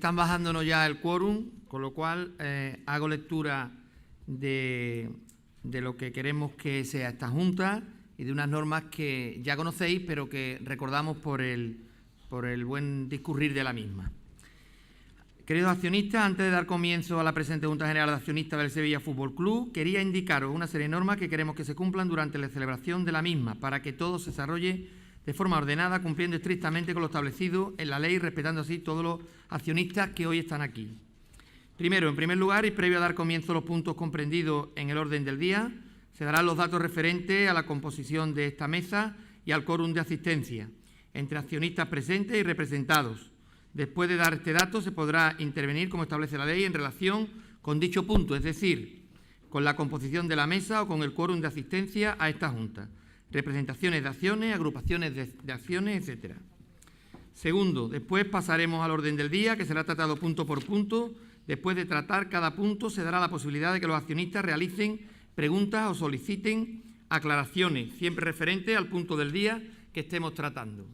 Están bajándonos ya el quórum, con lo cual hago lectura de lo que queremos que sea esta Junta y de unas normas que ya conocéis, pero que recordamos por el buen discurrir de la misma. Queridos accionistas, antes de dar comienzo a la presente Junta General de Accionistas del Sevilla Fútbol Club, quería indicaros una serie de normas que queremos que se cumplan durante la celebración de la misma, para que todo se desarrolle de forma ordenada, cumpliendo estrictamente con lo establecido en la ley y respetando así todos los accionistas que hoy están aquí. Primero, en primer lugar, y previo a dar comienzo a los puntos comprendidos en el orden del día, se darán los datos referentes a la composición de esta mesa y al quórum de asistencia, entre accionistas presentes y representados. Después de dar este dato, se podrá intervenir, como establece la ley, en relación con dicho punto, es decir, con la composición de la mesa o con el quórum de asistencia a esta Junta, representaciones de acciones, agrupaciones de acciones, etc. Segundo, después pasaremos al orden del día, que será tratado punto por punto. Después de tratar cada punto, se dará la posibilidad de que los accionistas realicen preguntas o soliciten aclaraciones, siempre referentes al punto del día que estemos tratando.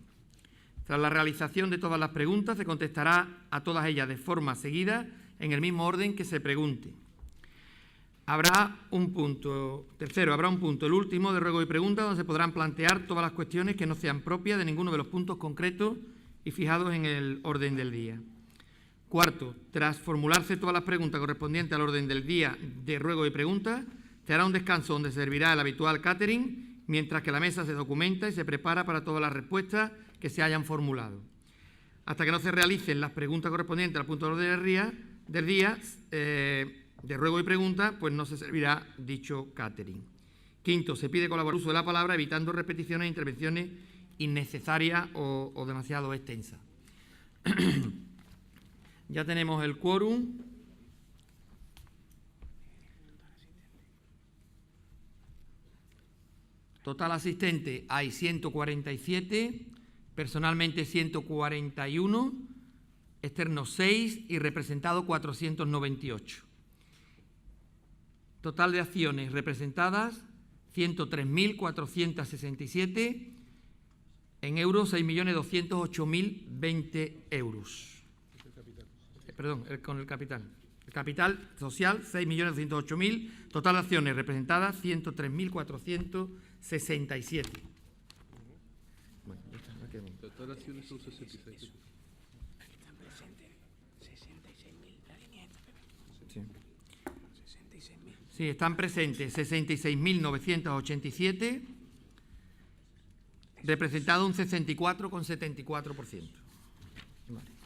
Tras la realización de todas las preguntas, se contestará a todas ellas de forma seguida, en el mismo orden que se pregunte. Habrá un punto, tercero, habrá un punto, el último, de ruego y pregunta, donde se podrán plantear todas las cuestiones que no sean propias de ninguno de los puntos concretos y fijados en el orden del día. Cuarto, tras formularse todas las preguntas correspondientes al orden del día de ruego y pregunta, se hará un descanso donde servirá el habitual catering, mientras que la mesa se documenta y se prepara para todas las respuestas que se hayan formulado. Hasta que no se realicen las preguntas correspondientes al punto de orden del día de ruego y pregunta, pues no se servirá dicho catering. Quinto, se pide colaborar el uso de la palabra, evitando repeticiones e intervenciones innecesarias o demasiado extensas. Ya tenemos el quórum. Total asistente hay 147, personalmente 141, externos 6 y representados 498. Total de acciones representadas 103.467, en euros 6.208.020 euros. Perdón, con el capital. El capital social 6.208.000, total de acciones representadas 103.467. Bueno, ya está, me quedo. Total acciones son 66. Están presentes 66.000, la línea esta, Pepe. Sí. 66.000. Sí, están presentes 66.987, representado un 64,74%. Vale.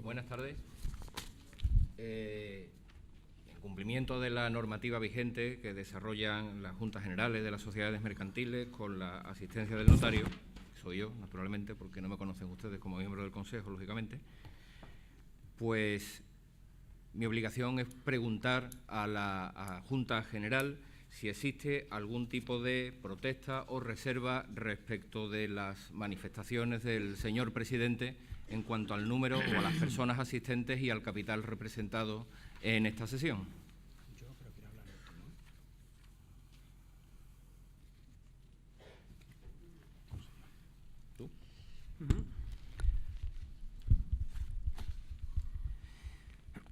Buenas tardes. En cumplimiento de la normativa vigente que desarrollan las Juntas Generales de las Sociedades Mercantiles con la asistencia del notario, que soy yo, naturalmente, porque no me conocen ustedes como miembro del Consejo, lógicamente, pues mi obligación es preguntar a la Junta General si existe algún tipo de protesta o reserva respecto de las manifestaciones del señor presidente en cuanto al número o a las personas asistentes y al capital representado en esta sesión. Yo creo que quiero hablar de esto,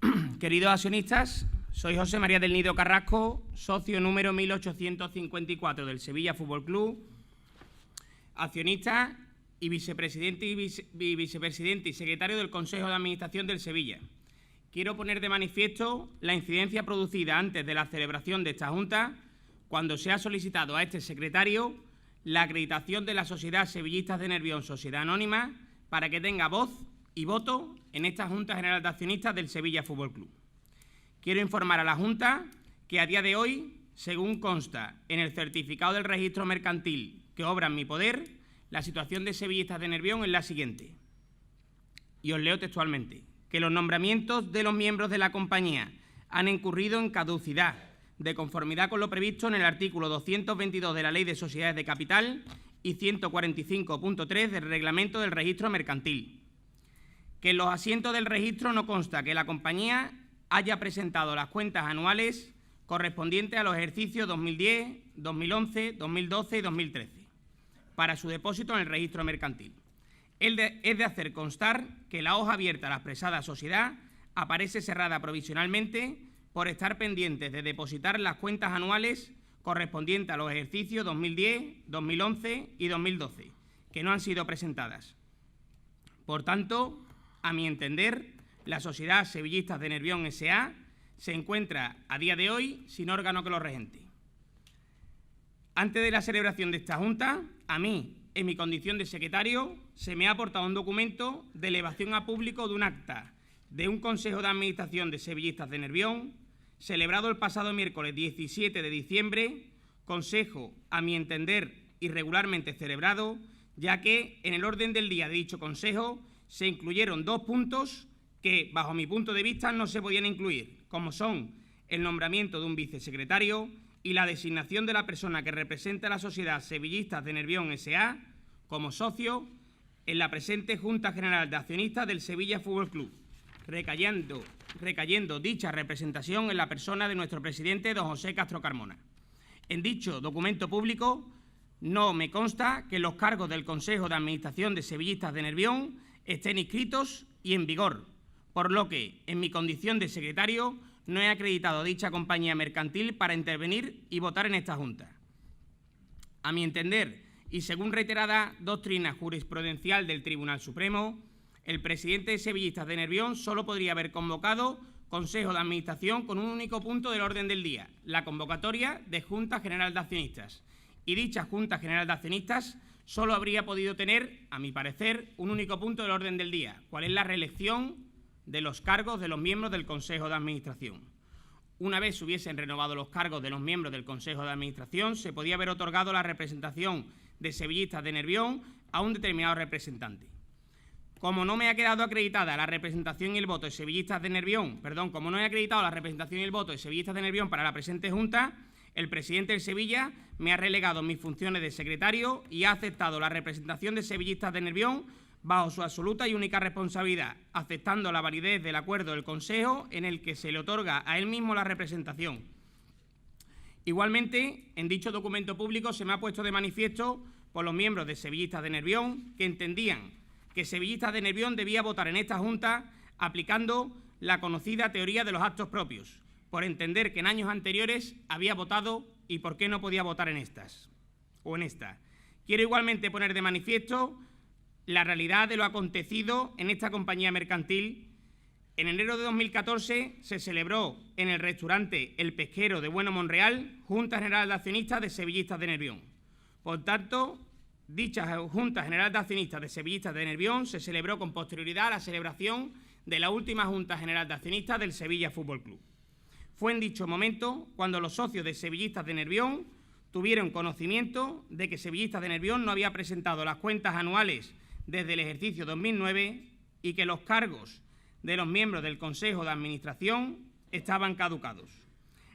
¿no? ¿Tú? Queridos accionistas, soy José María del Nido Carrasco, socio número 1854 del Sevilla Fútbol Club, accionista y vicepresidente y secretario del Consejo de Administración del Sevilla. Quiero poner de manifiesto la incidencia producida antes de la celebración de esta Junta, cuando se ha solicitado a este secretario la acreditación de la Sociedad Sevillistas de Nervión Sociedad Anónima para que tenga voz y voto en esta Junta General de Accionistas del Sevilla Fútbol Club. Quiero informar a la Junta que a día de hoy, según consta en el certificado del registro mercantil que obra en mi poder, la situación de Sevillistas de Nervión es la siguiente. Y os leo textualmente: que los nombramientos de los miembros de la compañía han incurrido en caducidad, de conformidad con lo previsto en el artículo 222 de la Ley de Sociedades de Capital y 145.3 del Reglamento del Registro Mercantil. Que en los asientos del registro no consta que la compañía haya presentado las cuentas anuales correspondientes a los ejercicios 2010, 2011, 2012 y 2013. para su depósito en el registro mercantil. Es de hacer constar que la hoja abierta a la expresada sociedad aparece cerrada provisionalmente por estar pendientes de depositar las cuentas anuales correspondientes a los ejercicios 2010, 2011 y 2012, que no han sido presentadas. Por tanto, a mi entender, la Sociedad Sevillistas de Nervión S.A. se encuentra a día de hoy sin órgano que lo regente. Antes de la celebración de esta Junta, a mí, en mi condición de secretario, se me ha aportado un documento de elevación a público de un acta de un Consejo de Administración de Sevillistas de Nervión, celebrado el pasado miércoles 17 de diciembre, consejo, a mi entender, irregularmente celebrado, ya que en el orden del día de dicho consejo se incluyeron 2 puntos que, bajo mi punto de vista, no se podían incluir, como son el nombramiento de un vicesecretario y la designación de la persona que representa a la Sociedad Sevillistas de Nervión S.A. como socio en la presente Junta General de Accionistas del Sevilla Fútbol Club, recayendo dicha representación en la persona de nuestro presidente, don José Castro Carmona. En dicho documento público no me consta que los cargos del Consejo de Administración de Sevillistas de Nervión estén inscritos y en vigor, por lo que, en mi condición de secretario, no he acreditado a dicha compañía mercantil para intervenir y votar en esta Junta. A mi entender, y según reiterada doctrina jurisprudencial del Tribunal Supremo, el presidente de Sevillistas de Nervión solo podría haber convocado Consejo de Administración con un único punto del orden del día, la convocatoria de Junta General de Accionistas. Y dicha Junta General de Accionistas solo habría podido tener, a mi parecer, un único punto del orden del día, cuál es la reelección de los cargos de los miembros del Consejo de Administración. Una vez se hubiesen renovado los cargos de los miembros del Consejo de Administración, se podía haber otorgado la representación de Sevillistas de Nervión a un determinado representante. Como no me ha quedado acreditada la representación y el voto de Sevillistas de Nervión, como no he acreditado la representación y el voto de Sevillistas de Nervión para la presente Junta, el presidente del Sevilla me ha relegado mis funciones de secretario y ha aceptado la representación de Sevillistas de Nervión bajo su absoluta y única responsabilidad, aceptando la validez del acuerdo del Consejo en el que se le otorga a él mismo la representación. Igualmente, en dicho documento público se me ha puesto de manifiesto por los miembros de Sevillistas de Nervión que entendían que Sevillistas de Nervión debía votar en esta Junta aplicando la conocida teoría de los actos propios, por entender que en años anteriores había votado y por qué no podía votar en estas o en esta. Quiero igualmente poner de manifiesto la realidad de lo acontecido en esta compañía mercantil. En enero de 2014 se celebró en el restaurante El Pesquero de Bueno Monreal Junta General de Accionistas de Sevillistas de Nervión. Por tanto, dicha Junta General de Accionistas de Sevillistas de Nervión se celebró con posterioridad a la celebración de la última Junta General de Accionistas del Sevilla Fútbol Club. Fue en dicho momento cuando los socios de Sevillistas de Nervión tuvieron conocimiento de que Sevillistas de Nervión no había presentado las cuentas anuales desde el ejercicio 2009 y que los cargos de los miembros del Consejo de Administración estaban caducados.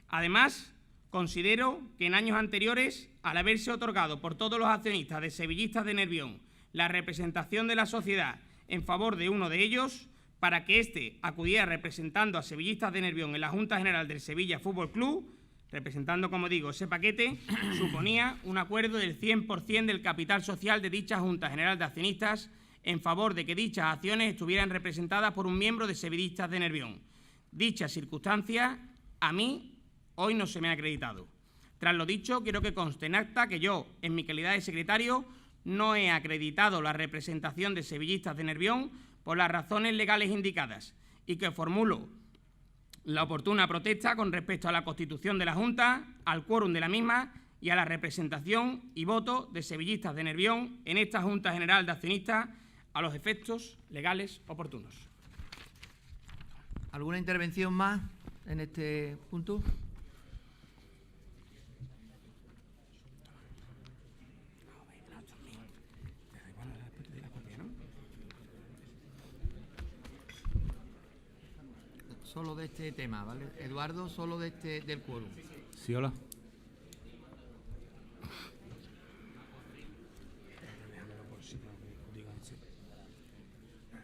Además, considero que en años anteriores, al haberse otorgado por todos los accionistas de Sevillistas de Nervión la representación de la sociedad en favor de uno de ellos, para que éste acudiera representando a Sevillistas de Nervión en la Junta General del Sevilla Fútbol Club, representando, como digo, ese paquete, suponía un acuerdo del 100% del capital social de dicha Junta General de Accionistas en favor de que dichas acciones estuvieran representadas por un miembro de Sevillistas de Nervión. Dicha circunstancia a mí hoy no se me ha acreditado. Tras lo dicho, quiero que conste en acta que yo, en mi calidad de secretario, no he acreditado la representación de Sevillistas de Nervión por las razones legales indicadas y que formulo la oportuna protesta con respecto a la constitución de la Junta, al quórum de la misma y a la representación y voto de Sevillistas de Nervión en esta Junta General de Accionistas a los efectos legales oportunos. ¿Alguna intervención más en este punto? Solo de este tema, ¿vale? Eduardo, solo de del quórum. Sí, hola.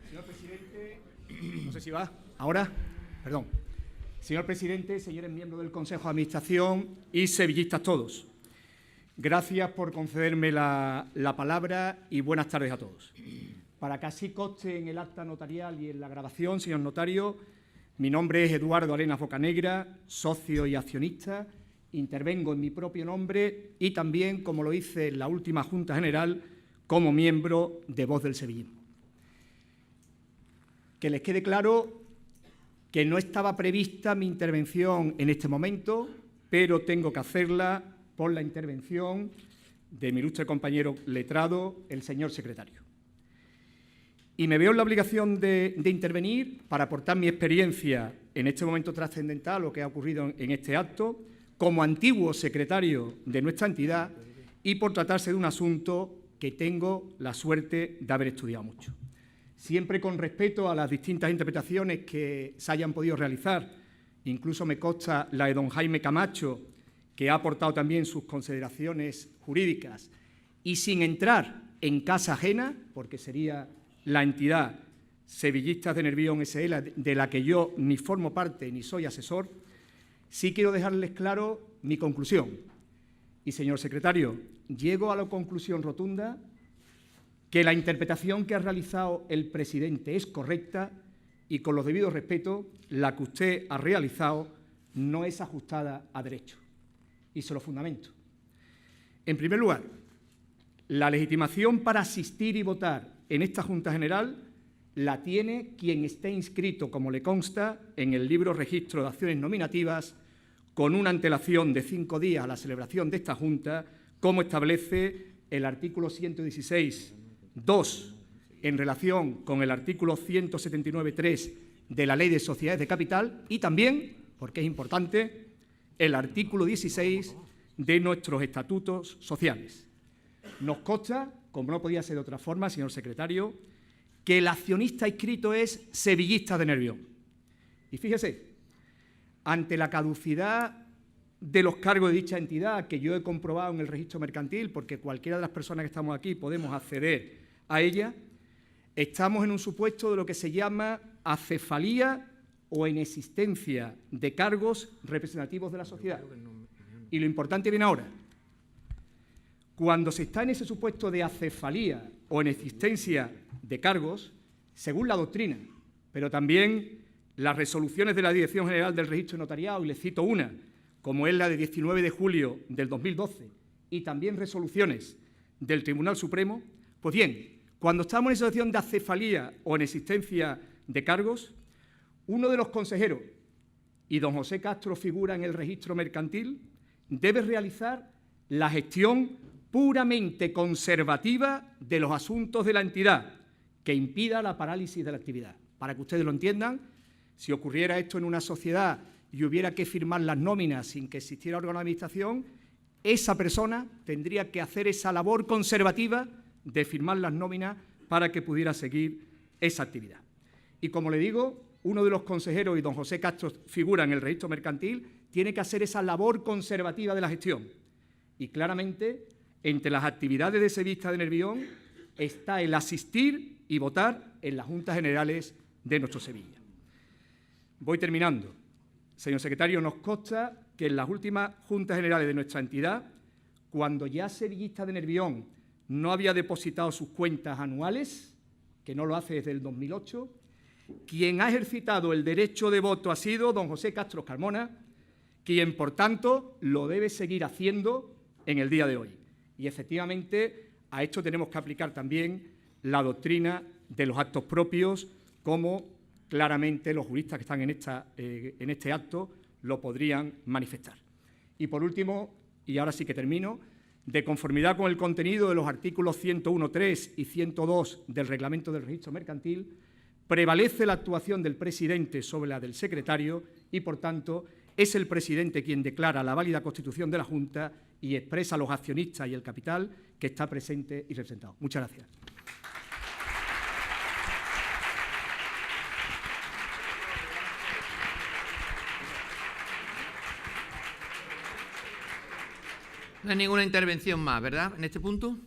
Señor presidente, no sé si va. ¿Ahora? Perdón. Señor presidente, señores miembros del Consejo de Administración y sevillistas todos. Gracias por concederme la palabra y buenas tardes a todos. Para que así conste en el acta notarial y en la grabación, señor notario, mi nombre es Eduardo Arenas Bocanegra, socio y accionista. Intervengo en mi propio nombre y también, como lo hice en la última Junta General, como miembro de Voz del Sevillismo. Que les quede claro que no estaba prevista mi intervención en este momento, pero tengo que hacerla por la intervención de mi ilustre compañero letrado, el señor secretario. Y me veo en la obligación de intervenir para aportar mi experiencia en este momento trascendental, lo que ha ocurrido en este acto, como antiguo secretario de nuestra entidad y por tratarse de un asunto que tengo la suerte de haber estudiado mucho. Siempre con respeto a las distintas interpretaciones que se hayan podido realizar, incluso me consta la de don Jaime Camacho, que ha aportado también sus consideraciones jurídicas, y sin entrar en casa ajena, porque sería la entidad Sevillistas de Nervión S.L., de la que yo ni formo parte ni soy asesor, sí quiero dejarles claro mi conclusión. Y, señor secretario, llego a la conclusión rotunda que la interpretación que ha realizado el presidente es correcta y, con los debidos respetos, la que usted ha realizado no es ajustada a derecho. Y se lo fundamento. En primer lugar, la legitimación para asistir y votar en esta Junta General la tiene quien esté inscrito, como le consta, en el libro Registro de Acciones Nominativas, con una antelación de 5 días a la celebración de esta Junta, como establece el artículo 116.2 en relación con el artículo 179.3 de la Ley de Sociedades de Capital y también, porque es importante, el artículo 16 de nuestros estatutos sociales. Nos consta, como no podía ser de otra forma, señor secretario, que el accionista inscrito es Sevillistas de Nervión. Y fíjese, ante la caducidad de los cargos de dicha entidad, que yo he comprobado en el registro mercantil, porque cualquiera de las personas que estamos aquí podemos acceder a ella, estamos en un supuesto de lo que se llama acefalía o inexistencia de cargos representativos de la sociedad. Y lo importante viene ahora. Cuando se está en ese supuesto de acefalía o inexistencia de cargos, según la doctrina, pero también las resoluciones de la Dirección General del Registro Notariado, y les cito una, como es la de 19 de julio del 2012, y también resoluciones del Tribunal Supremo, pues bien, cuando estamos en esa situación de acefalía o inexistencia de cargos, uno de los consejeros, y don José Castro figura en el registro mercantil, debe realizar la gestión puramente conservativa de los asuntos de la entidad, que impida la parálisis de la actividad. Para que ustedes lo entiendan, si ocurriera esto en una sociedad y hubiera que firmar las nóminas sin que existiera órgano de administración, esa persona tendría que hacer esa labor conservativa de firmar las nóminas para que pudiera seguir esa actividad. Y como le digo, uno de los consejeros, y don José Castro figura en el registro mercantil, tiene que hacer esa labor conservativa de la gestión. Y claramente, entre las actividades de Sevillistas de Nervión está el asistir y votar en las Juntas Generales de nuestro Sevilla. Voy terminando. Señor secretario, nos consta que en las últimas Juntas Generales de nuestra entidad, cuando ya Sevillistas de Nervión no había depositado sus cuentas anuales, que no lo hace desde el 2008, quien ha ejercitado el derecho de voto ha sido don José Castro Carmona, quien, por tanto, lo debe seguir haciendo en el día de hoy. Y, efectivamente, a esto tenemos que aplicar también la doctrina de los actos propios, como claramente los juristas que están en este acto lo podrían manifestar. Y, por último, y ahora sí que termino, de conformidad con el contenido de los artículos 101.3 y 102 del Reglamento del Registro Mercantil, prevalece la actuación del presidente sobre la del secretario y, por tanto, es el presidente quien declara la válida constitución de la Junta y expresa a los accionistas y el capital que está presente y representado. Muchas gracias. No hay ninguna intervención más, ¿verdad?, en este punto.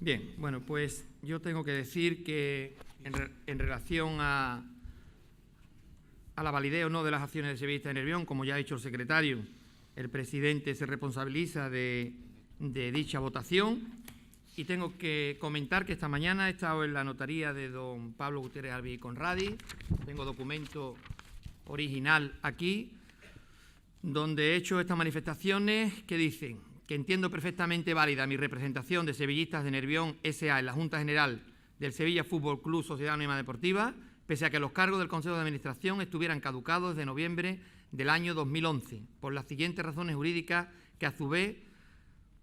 Bien, bueno, pues yo tengo que decir que en relación a a la validez o no de las acciones del Sevillista de Nervión, como ya ha dicho el secretario, el presidente se responsabiliza de dicha votación. Y tengo que comentar que esta mañana he estado en la notaría de don Pablo Gutiérrez Albi y Conradi. Tengo documento original aquí, donde he hecho estas manifestaciones que dicen que entiendo perfectamente válida mi representación de Sevillistas de Nervión S.A. en la Junta General del Sevilla Fútbol Club Sociedad Anónima Deportiva, pese a que los cargos del Consejo de Administración estuvieran caducados desde noviembre del año 2011, por las siguientes razones jurídicas que a su vez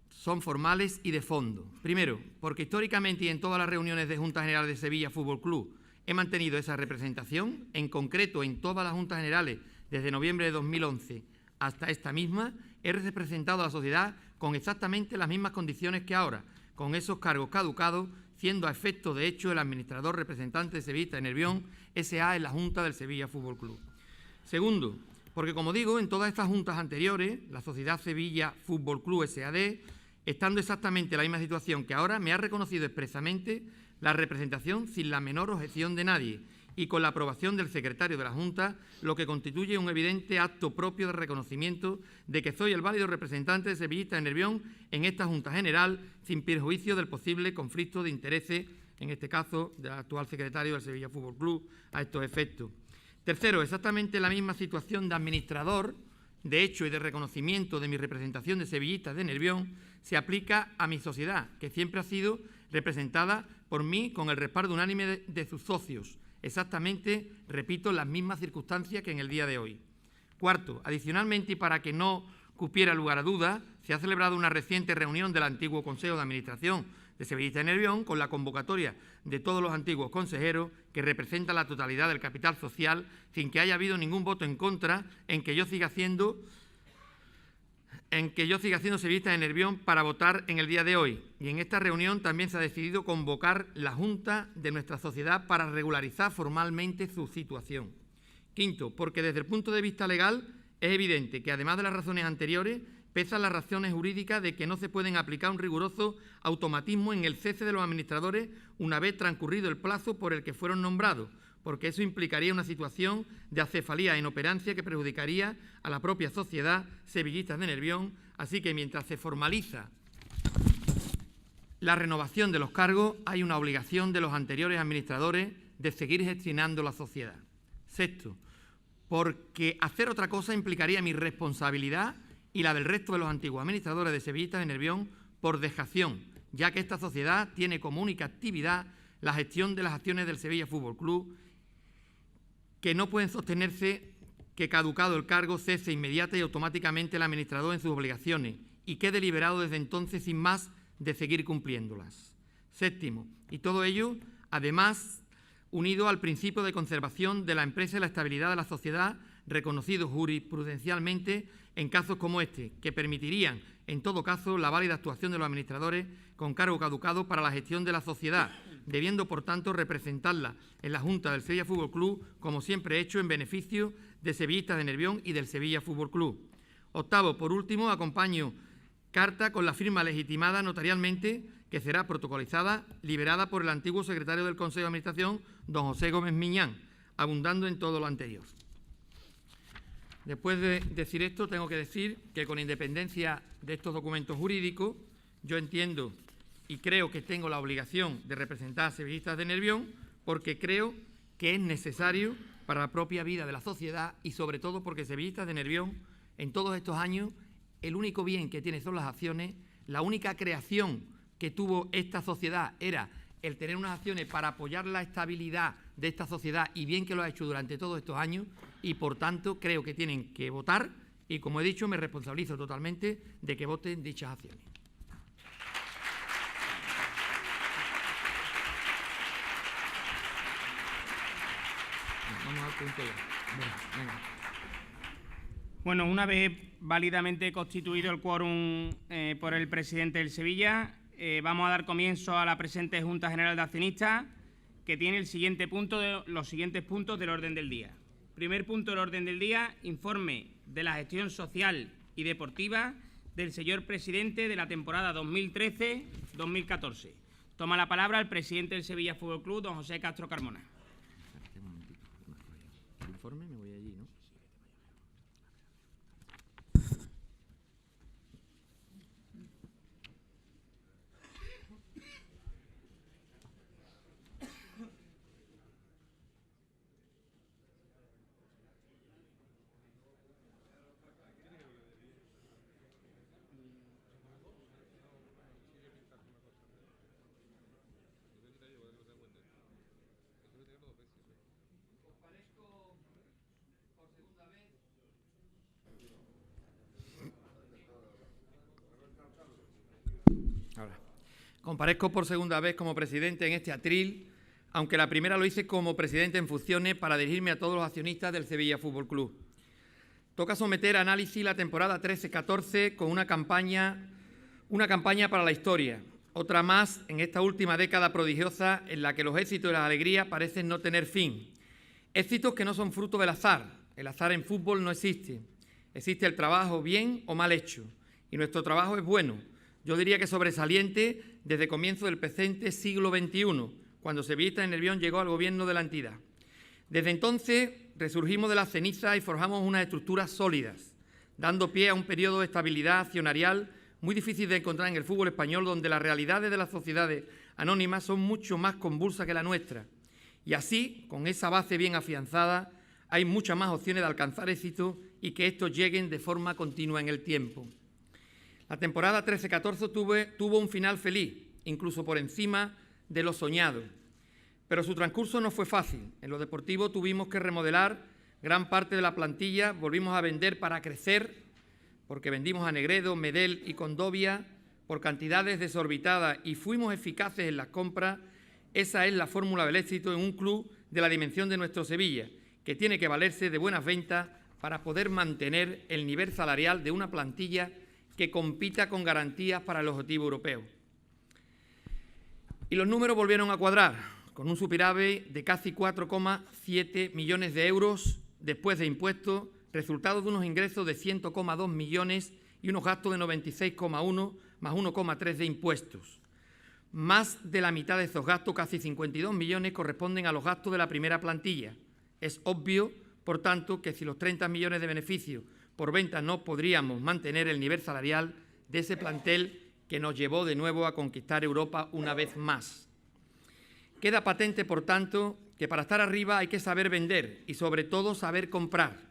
son formales y de fondo. Primero, porque históricamente y en todas las reuniones de Junta General de Sevilla Fútbol Club he mantenido esa representación, en concreto en todas las Juntas Generales desde noviembre de 2011 hasta esta misma, he representado a la sociedad con exactamente las mismas condiciones que ahora, con esos cargos caducados, siendo a efecto de hecho el administrador representante de Sevillista de Nervión S.A. en la Junta del Sevilla Fútbol Club. Segundo, porque como digo, en todas estas juntas anteriores, la Sociedad Sevilla Fútbol Club S.A.D., estando exactamente en la misma situación que ahora, me ha reconocido expresamente la representación sin la menor objeción de nadie y con la aprobación del secretario de la Junta, lo que constituye un evidente acto propio de reconocimiento de que soy el válido representante de Sevillista de Nervión en esta Junta General, sin perjuicio del posible conflicto de intereses, en este caso del actual secretario del Sevilla Fútbol Club, a estos efectos. Tercero, exactamente la misma situación de administrador, de hecho y de reconocimiento de mi representación de Sevillistas de Nervión, se aplica a mi sociedad, que siempre ha sido representada por mí con el respaldo unánime de sus socios. Exactamente, repito, las mismas circunstancias que en el día de hoy. Cuarto, adicionalmente y para que no cupiera lugar a dudas, se ha celebrado una reciente reunión del antiguo Consejo de Administración de Sevillistas de Nervión con la convocatoria de todos los antiguos consejeros que representan la totalidad del capital social sin que haya habido ningún voto en contra en que yo siga siendo Sevillista de Nervión para votar en el día de hoy. Y en esta reunión también se ha decidido convocar la Junta de nuestra sociedad para regularizar formalmente su situación. Quinto, porque desde el punto de vista legal es evidente que además de las razones anteriores, pesan las razones jurídicas de que no se pueden aplicar un riguroso automatismo en el cese de los administradores una vez transcurrido el plazo por el que fueron nombrados, porque eso implicaría una situación de acefalía e inoperancia que perjudicaría a la propia sociedad Sevillistas de Nervión, así que mientras se formaliza la renovación de los cargos, hay una obligación de los anteriores administradores de seguir gestionando la sociedad. Sexto, porque hacer otra cosa implicaría mi responsabilidad y la del resto de los antiguos administradores de Sevillistas de Nervión por dejación, ya que esta sociedad tiene como única actividad la gestión de las acciones del Sevilla Fútbol Club, que no pueden sostenerse que caducado el cargo cese inmediata y automáticamente el administrador en sus obligaciones y quede liberado desde entonces sin más de seguir cumpliéndolas. Séptimo, y todo ello, además, unido al principio de conservación de la empresa y la estabilidad de la sociedad, reconocido jurisprudencialmente en casos como este, que permitirían, en todo caso, la válida actuación de los administradores con cargo caducado para la gestión de la sociedad, debiendo, por tanto, representarla en la Junta del Sevilla Fútbol Club, como siempre he hecho, en beneficio de Sevillistas de Nervión y del Sevilla Fútbol Club. Octavo, por último, acompaño carta con la firma legitimada notarialmente, que será protocolizada, liberada por el antiguo secretario del Consejo de Administración, don José Gómez Miñán, abundando en todo lo anterior. Después de decir esto, tengo que decir que con independencia de estos documentos jurídicos, yo entiendo y creo que tengo la obligación de representar a Sevillistas de Nervión porque creo que es necesario para la propia vida de la sociedad y sobre todo porque Sevillistas de Nervión, en todos estos años, el único bien que tiene son las acciones, la única creación que tuvo esta sociedad era el tener unas acciones para apoyar la estabilidad de esta sociedad y bien que lo ha hecho durante todos estos años y, por tanto, creo que tienen que votar y, como he dicho, me responsabilizo totalmente de que voten dichas acciones. Vamos al punto ya. Venga. Bueno, una vez válidamente constituido el quórum por el presidente del Sevilla, vamos a dar comienzo a la presente Junta General de Accionistas, que tiene los siguientes puntos del orden del día. Primer punto del orden del día, informe de la gestión social y deportiva del señor presidente de la temporada 2013-2014. Toma la palabra el presidente del Sevilla Fútbol Club, don José Castro Carmona. El informe me voy allí. Comparezco por segunda vez como presidente en este atril, aunque la primera lo hice como presidente en funciones para dirigirme a todos los accionistas del Sevilla Fútbol Club. Toca someter a análisis la temporada 13-14 con una campaña para la historia, otra más en esta última década prodigiosa en la que los éxitos y las alegrías parecen no tener fin. Éxitos que no son fruto del azar. El azar en fútbol no existe. Existe el trabajo bien o mal hecho. Y nuestro trabajo es bueno. Yo diría que sobresaliente desde comienzo del presente siglo XXI, cuando Sevillista y Nervión llegó al gobierno de la entidad. Desde entonces resurgimos de las cenizas y forjamos unas estructuras sólidas, dando pie a un periodo de estabilidad accionarial muy difícil de encontrar en el fútbol español, donde las realidades de las sociedades anónimas son mucho más convulsas que la nuestra. Y así, con esa base bien afianzada, hay muchas más opciones de alcanzar éxito y que estos lleguen de forma continua en el tiempo. La temporada 13-14 tuvo un final feliz, incluso por encima de lo soñado. Pero su transcurso no fue fácil. En lo deportivo tuvimos que remodelar gran parte de la plantilla, volvimos a vender para crecer, porque vendimos a Negredo, Medel y Condovia por cantidades desorbitadas y fuimos eficaces en las compras. Esa es la fórmula del éxito en un club de la dimensión de nuestro Sevilla, que tiene que valerse de buenas ventas para poder mantener el nivel salarial de una plantilla que compita con garantías para el objetivo europeo. Y los números volvieron a cuadrar, con un superávit de casi 4,7 millones de euros después de impuestos, resultado de unos ingresos de 100,2 millones y unos gastos de 96,1 más 1,3 de impuestos. Más de la mitad de esos gastos, casi 52 millones, corresponden a los gastos de la primera plantilla. Es obvio, por tanto, que si los 30 millones de beneficios por venta no podríamos mantener el nivel salarial de ese plantel que nos llevó de nuevo a conquistar Europa una vez más. Queda patente, por tanto, que para estar arriba hay que saber vender y, sobre todo, saber comprar.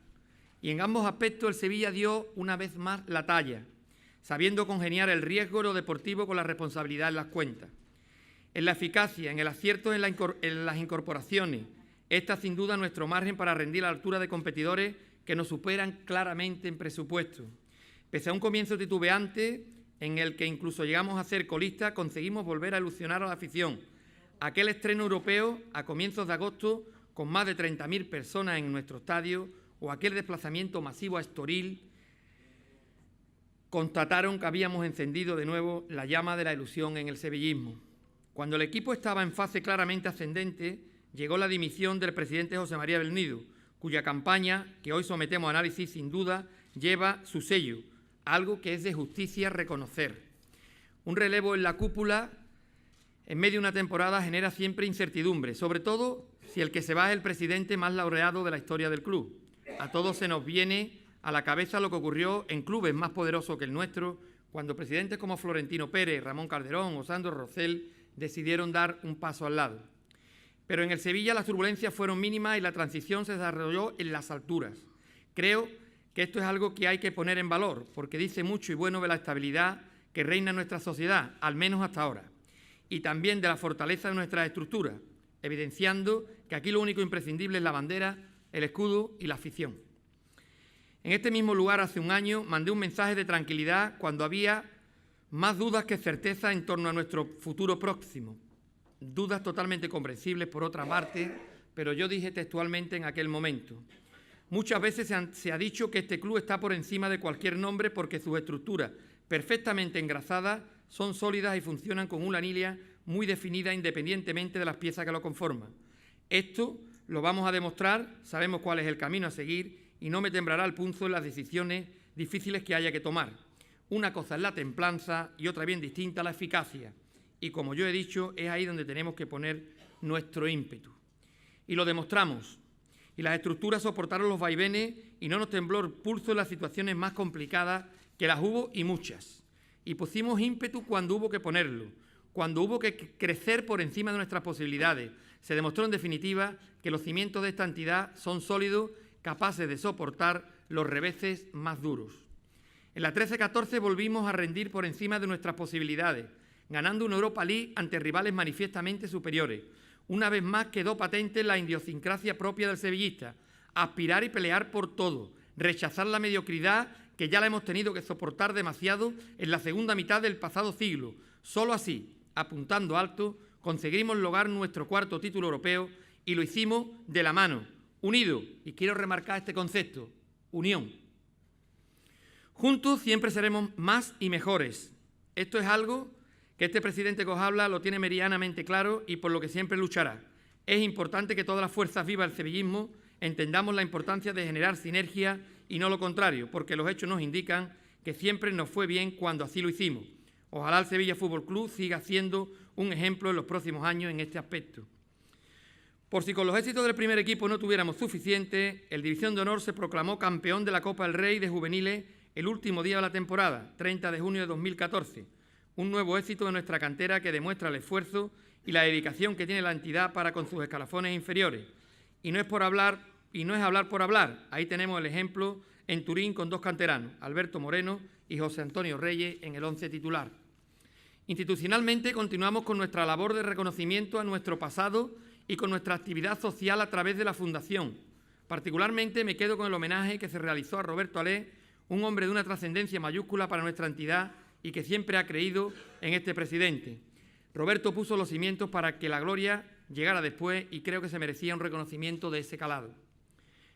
Y en ambos aspectos el Sevilla dio una vez más la talla, sabiendo congeniar el riesgo de lo deportivo con la responsabilidad en las cuentas. En la eficacia, en el acierto en las incorporaciones, esta sin duda nuestro margen para rendir a la altura de competidores que nos superan claramente en presupuesto. Pese a un comienzo titubeante en el que incluso llegamos a ser colistas, conseguimos volver a ilusionar a la afición. Aquel estreno europeo a comienzos de agosto con más de 30.000 personas en nuestro estadio o aquel desplazamiento masivo a Estoril constataron que habíamos encendido de nuevo la llama de la ilusión en el sevillismo. Cuando el equipo estaba en fase claramente ascendente, llegó la dimisión del presidente José María Belnido, cuya campaña, que hoy sometemos a análisis, sin duda lleva su sello, algo que es de justicia reconocer. Un relevo en la cúpula en medio de una temporada genera siempre incertidumbre, sobre todo si el que se va es el presidente más laureado de la historia del club. A todos se nos viene a la cabeza lo que ocurrió en clubes más poderosos que el nuestro, cuando presidentes como Florentino Pérez, Ramón Calderón o Sandro Rosell decidieron dar un paso al lado. Pero en el Sevilla las turbulencias fueron mínimas y la transición se desarrolló en las alturas. Creo que esto es algo que hay que poner en valor, porque dice mucho y bueno de la estabilidad que reina en nuestra sociedad, al menos hasta ahora, y también de la fortaleza de nuestras estructuras, evidenciando que aquí lo único imprescindible es la bandera, el escudo y la afición. En este mismo lugar, hace un año, mandé un mensaje de tranquilidad cuando había más dudas que certeza en torno a nuestro futuro próximo. Dudas totalmente comprensibles, por otra parte, pero yo dije textualmente en aquel momento: muchas veces se ha dicho que este club está por encima de cualquier nombre porque sus estructuras, perfectamente engrasadas, son sólidas y funcionan con una línea muy definida independientemente de las piezas que lo conforman. Esto lo vamos a demostrar, sabemos cuál es el camino a seguir y no me temblará el pulso en las decisiones difíciles que haya que tomar. Una cosa es la templanza y otra bien distinta la eficacia. Y como yo he dicho, es ahí donde tenemos que poner nuestro ímpetu. Y lo demostramos. Y las estructuras soportaron los vaivenes y no nos tembló el pulso en las situaciones más complicadas, que las hubo y muchas. Y pusimos ímpetu cuando hubo que ponerlo, cuando hubo que crecer por encima de nuestras posibilidades. Se demostró en definitiva que los cimientos de esta entidad son sólidos, capaces de soportar los reveses más duros. En la 13-14 volvimos a rendir por encima de nuestras posibilidades, ganando una Europa League ante rivales manifiestamente superiores. Una vez más quedó patente la idiosincrasia propia del sevillista: aspirar y pelear por todo, rechazar la mediocridad que ya la hemos tenido que soportar demasiado en la segunda mitad del pasado siglo. Solo así, apuntando alto, conseguimos lograr nuestro cuarto título europeo y lo hicimos de la mano, unido, y quiero remarcar este concepto, unión. Juntos siempre seremos más y mejores. Esto es algo que este presidente que os habla lo tiene meridianamente claro y por lo que siempre luchará. Es importante que todas las fuerzas vivas del sevillismo entendamos la importancia de generar sinergia y no lo contrario, porque los hechos nos indican que siempre nos fue bien cuando así lo hicimos. Ojalá el Sevilla Fútbol Club siga siendo un ejemplo en los próximos años en este aspecto. Por si con los éxitos del primer equipo no tuviéramos suficiente, el División de Honor se proclamó campeón de la Copa del Rey de juveniles el último día de la temporada, 30 de junio de 2014. Un nuevo éxito de nuestra cantera que demuestra el esfuerzo y la dedicación que tiene la entidad para con sus escalafones inferiores. Y no es hablar por hablar. Ahí tenemos el ejemplo en Turín con dos canteranos, Alberto Moreno y José Antonio Reyes, en el 11 titular. Institucionalmente continuamos con nuestra labor de reconocimiento a nuestro pasado y con nuestra actividad social a través de la Fundación. Particularmente me quedo con el homenaje que se realizó a Roberto Alé, un hombre de una trascendencia mayúscula para nuestra entidad y que siempre ha creído en este presidente. Roberto puso los cimientos para que la gloria llegara después y creo que se merecía un reconocimiento de ese calado.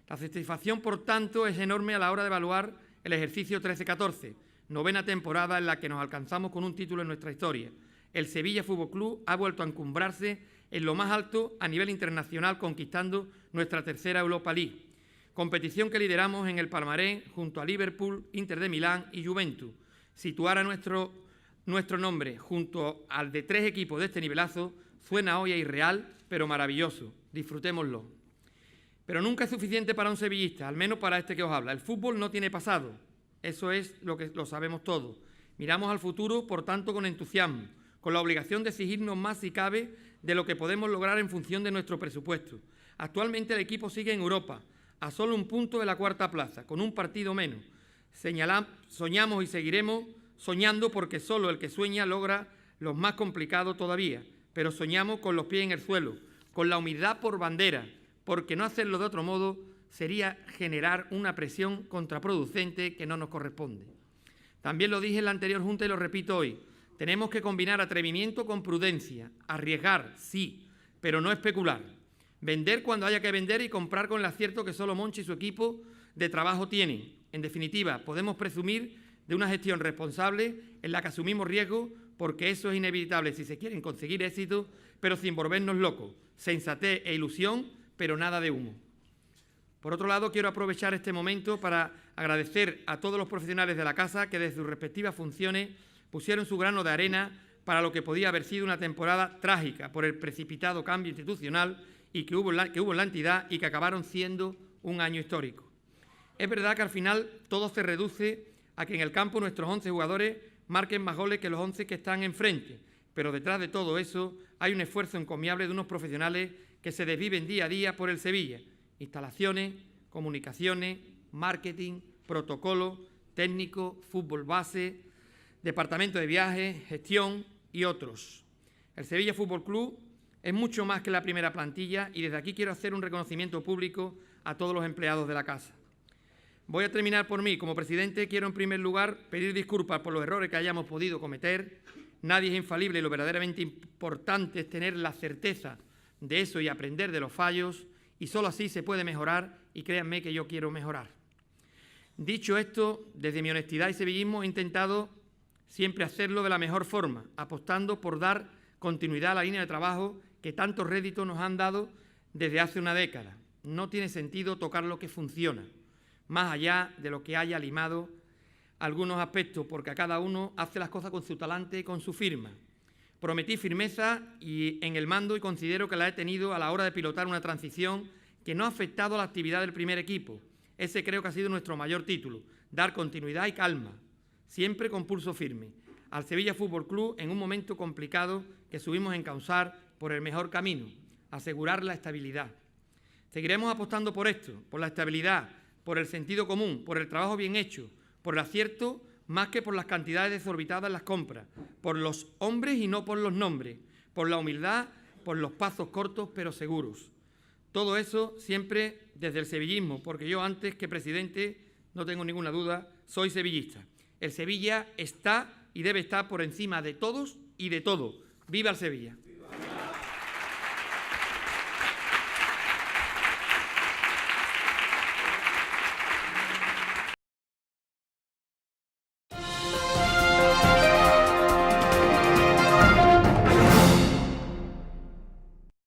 La satisfacción, por tanto, es enorme a la hora de evaluar el ejercicio 13-14, novena temporada en la que nos alcanzamos con un título en nuestra historia. El Sevilla Fútbol Club ha vuelto a encumbrarse en lo más alto a nivel internacional, conquistando nuestra tercera Europa League, competición que lideramos en el palmarés junto a Liverpool, Inter de Milán y Juventus. Situar a nuestro nombre junto al de 3 equipos de este nivelazo suena hoy a irreal, pero maravilloso. Disfrutémoslo. Pero nunca es suficiente para un sevillista, al menos para este que os habla. El fútbol no tiene pasado, eso es lo sabemos todos. Miramos al futuro, por tanto, con entusiasmo, con la obligación de exigirnos más si cabe de lo que podemos lograr en función de nuestro presupuesto. Actualmente el equipo sigue en Europa, a solo un punto de la cuarta plaza, con un partido menos. Soñamos y seguiremos soñando porque solo el que sueña logra lo más complicado todavía, pero soñamos con los pies en el suelo, con la humildad por bandera, porque no hacerlo de otro modo sería generar una presión contraproducente que no nos corresponde. También lo dije en la anterior Junta y lo repito hoy, tenemos que combinar atrevimiento con prudencia, arriesgar, sí, pero no especular. Vender cuando haya que vender y comprar con el acierto que solo Monchi y su equipo de trabajo tienen. En definitiva, podemos presumir de una gestión responsable en la que asumimos riesgos porque eso es inevitable si se quieren conseguir éxitos, pero sin volvernos locos. Sensatez e ilusión, pero nada de humo. Por otro lado, quiero aprovechar este momento para agradecer a todos los profesionales de la casa que desde sus respectivas funciones pusieron su grano de arena para lo que podía haber sido una temporada trágica por el precipitado cambio institucional y que hubo en la entidad y que acabaron siendo un año histórico. Es verdad que al final todo se reduce a que en el campo nuestros 11 jugadores marquen más goles que los 11 que están enfrente, pero detrás de todo eso hay un esfuerzo encomiable de unos profesionales que se desviven día a día por el Sevilla. Instalaciones, comunicaciones, marketing, protocolo, técnico, fútbol base, departamento de viajes, gestión y otros. El Sevilla Fútbol Club es mucho más que la primera plantilla y desde aquí quiero hacer un reconocimiento público a todos los empleados de la casa. Voy a terminar por mí. Como presidente quiero en primer lugar pedir disculpas por los errores que hayamos podido cometer. Nadie es infalible y lo verdaderamente importante es tener la certeza de eso y aprender de los fallos y solo así se puede mejorar y créanme que yo quiero mejorar. Dicho esto, desde mi honestidad y sevillismo he intentado siempre hacerlo de la mejor forma, apostando por dar continuidad a la línea de trabajo que tantos réditos nos han dado desde hace una década. No tiene sentido tocar lo que funciona, más allá de lo que haya limado algunos aspectos, porque a cada uno hace las cosas con su talante y con su firma. Prometí firmeza en el mando y considero que la he tenido a la hora de pilotar una transición que no ha afectado a la actividad del primer equipo. Ese creo que ha sido nuestro mayor título, dar continuidad y calma, siempre con pulso firme, al Sevilla Fútbol Club en un momento complicado que subimos a encauzar por el mejor camino, asegurar la estabilidad. Seguiremos apostando por esto, por la estabilidad, por el sentido común, por el trabajo bien hecho, por el acierto más que por las cantidades desorbitadas en las compras, por los hombres y no por los nombres, por la humildad, por los pasos cortos pero seguros. Todo eso siempre desde el sevillismo, porque yo antes que presidente, no tengo ninguna duda, soy sevillista. El Sevilla está y debe estar por encima de todos y de todo. ¡Viva el Sevilla!